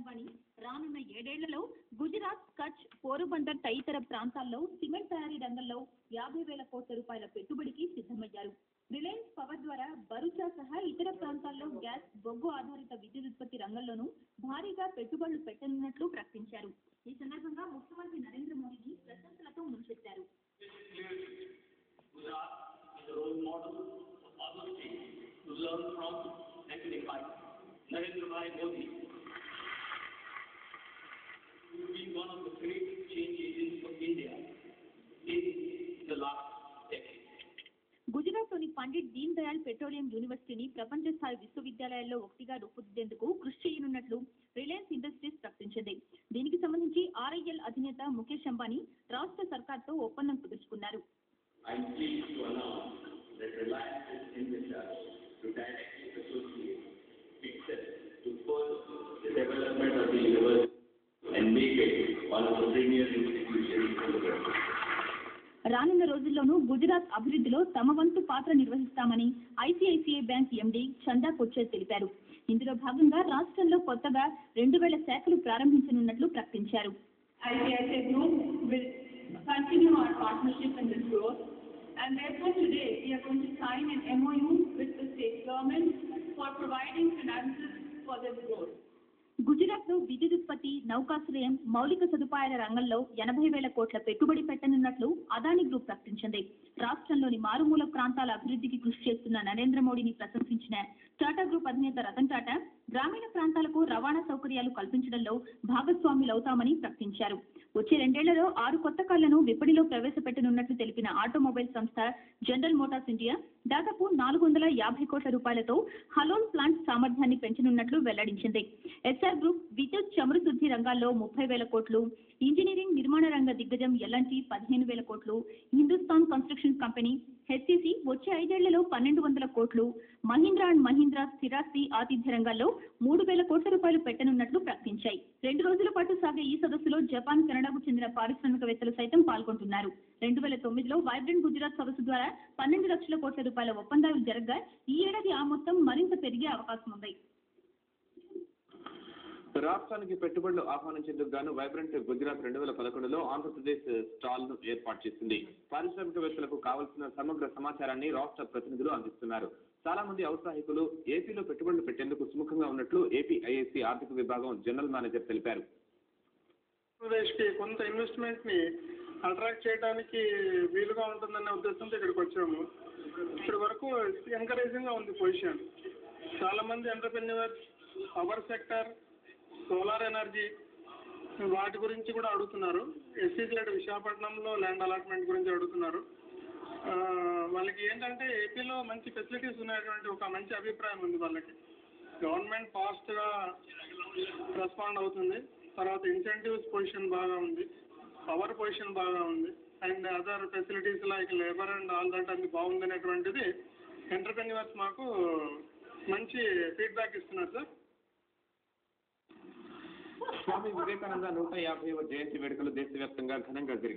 అంబానీ రానున్న 7 ఏళ్లలో గుజరాత్, కచ్, పోరుబందర్ తదితర ప్రాంతాల్లో సిమెంట్ తయారీ రంగంలో 50,000 కోట్ల రూపాయల పెట్టుబడికి సిద్ధమయ్యారు. రిలయన్స్ పవర్ ద్వారా బరుచా సహా ఇతర ప్రాంతాల్లో గ్యాస్, బొగ్గు ఆధారిత విద్యుత్ ఉత్పత్తి రంగంలోనూ భారీగా పెట్టుబడులు పెట్టనున్నట్లు ప్రకటించారు. ఈ సందర్భంగా ముఖ్యమంత్రి నరేంద్ర మోదీని ప్రశంసలతో ముంచెత్తారు. Narendra Modi will be one of the great change agents for India in the last decade. గుజరాత్లోని పండిట్ దీన్ దయాళ్ పెట్రోలియం యూనివర్సిటీని ప్రపంచ స్థాయి విశ్వవిద్యాలయాల్లో ఒకటిగా రూపుదిద్దేందుకు కృషి చేయనున్నట్లు రిలయన్స్ ఇండస్ట్రీస్ ప్రకటించింది. దీనికి సంబంధించి RIL అధినేత ముఖేష్ అంబానీ రాష్ట్ర సర్కార్తో ఒప్పందం కుదుర్చుకున్నారు. The development of the university and make it one of the premier institutions in the world. రానున్న రోజుల్లోనూ గుజరాత్ అభివృద్ధిలో తమ వంతు పాత్ర నిర్వహిస్తామని ICICI బ్యాంక్ MD చందా కొచ్చర్ తెలిపారు. ఇందులో భాగంగా రాష్ట్రంలో కొత్తగా 2,000 శాఖలు ప్రారంభించనున్నట్లు ప్రకటించారు. ICICI Group will continue our partnership in this growth, and therefore today we are going to sign an MOU with the state government for providing finances for this growth. గుజరాత్లో విద్యుత్ ఉత్పత్తి, నౌకాశ్రయం, మౌలిక సదుపాయాల రంగంలో 80,000 కోట్ల పెట్టుబడి పెట్టనున్నట్లు అదానీ గ్రూప్ ప్రకటించింది. రాష్ట్రంలోని మారుమూల ప్రాంతాల అభివృద్ధికి కృషి చేస్తున్న నరేంద్ర మోడీని ప్రశంసించిన టాటా గ్రూప్ అధినేత రతన్ టాటా గ్రామీణ ప్రాంతాలకు రవాణా సౌకర్యాలు కల్పించడంలో భాగస్వాములవుతామని ప్రకటించారు. వచ్చే 2 ఏళ్లలో 6 కొత్త కార్లను విపణిలో ప్రవేశపెట్టనున్నట్లు తెలిపిన ఆటోమొబైల్ సంస్థ జనరల్ మోటార్స్ ఇండియా దాదాపు 450 కోట్ల రూపాయలతో హలోన్ ప్లాంట్ సామర్థ్యాన్ని పెంచనున్నట్లు వెల్లడించింది. SR గ్రూప్ విద్యుత్, చమురు శుద్ధి రంగాల్లో 30,000 కోట్లు, ఇంజనీరింగ్ నిర్మాణ రంగ దిగ్గజం L&T 15,000 కోట్లు, హిందుస్థాన్ కన్స్ట్రక్షన్ కంపెనీ HCC వచ్చే 5 ఏళ్లలో 1,200 కోట్లు, మహీంద్రా అండ్ మహీంద్రా స్థిరాస్తి ఆతిథ్య రంగాల్లో 3,000 కోట్ల రూపాయలు పెట్టనున్నట్లు ప్రకటించాయి. 2 రోజుల పాటు సాగే ఈ సదస్సులో జపాన్, కెనడాకు చెందిన పారిశ్రామికవేత్తలు సైతం పాల్గొంటున్నారు. 2009లో వైబ్రెంట్ గుజరాత్ సదస్సు ద్వారా 12 లక్షల కోట్ల రూపాయల ఒప్పందాలు జరగగా ఈ ఏడాది ఆ మొత్తం మరింత పెరిగే అవకాశం ఉంది. రాష్ట్రానికి పెట్టుబడులు ఆహ్వానించేందుకు గాను వైబ్రెంట్ గుజరాత్ 2011లో ఆంధ్రప్రదేశ్ స్టాల్ ను ఏర్పాటు చేసింది. పారిశ్రామికవేత్తలకు కావాల్సిన సమగ్ర సమాచారాన్ని రాష్ట్ర ప్రతినిధులు అందిస్తున్నారు. చాలా మంది ఔత్సాహికులు ఏపీలో పెట్టుబడులు పెట్టేందుకు సుముఖంగా ఉన్నట్లు APIIC ఆర్థిక విభాగం జనరల్ మేనేజర్ తెలిపారు. ఆంధ్రప్రదేశ్కి కొంత ఇన్వెస్ట్మెంట్ ని అట్రాక్ట్ చేయడానికి వీలుగా ఉంటుందనే ఉద్దేశంతో ఇక్కడికి వచ్చాము. ఇప్పటి వరకు ఎంకరేజింగ్ గా ఉంది పొజిషన్. చాలా మంది entrepreneurs power sector, solar energy వాటి గురించి కూడా అడుగుతున్నారు. SEZ విశాఖపట్నంలో ల్యాండ్ అలాట్మెంట్ గురించి అడుగుతున్నారు. వాళ్ళకి ఏంటంటే ఏపీలో మంచి ఫెసిలిటీస్ ఉన్నటువంటి ఒక మంచి అభిప్రాయం ఉంది వాళ్ళకి. గవర్నమెంట్ ఫాస్ట్ గా రెస్పాండ్ అవుతుంది. తర్వాత ఇన్సెంటివ్స్ పొజిషన్ బాగా ఉంది, పవర్ పొజిషన్ బాగా ఉంది, and other facilities like labour and all that అన్ని బాగుంది అనేటువంటిది ఎంటర్‌ప్రెన్యూర్స్ మాకు మంచి ఫీడ్బ్యాక్ ఇస్తున్నారు సార్. స్వామి వివేకానంద 150వ జయంతి వేడుకలు దేశవ్యాప్తంగా ఘనంగా జరిగాయి.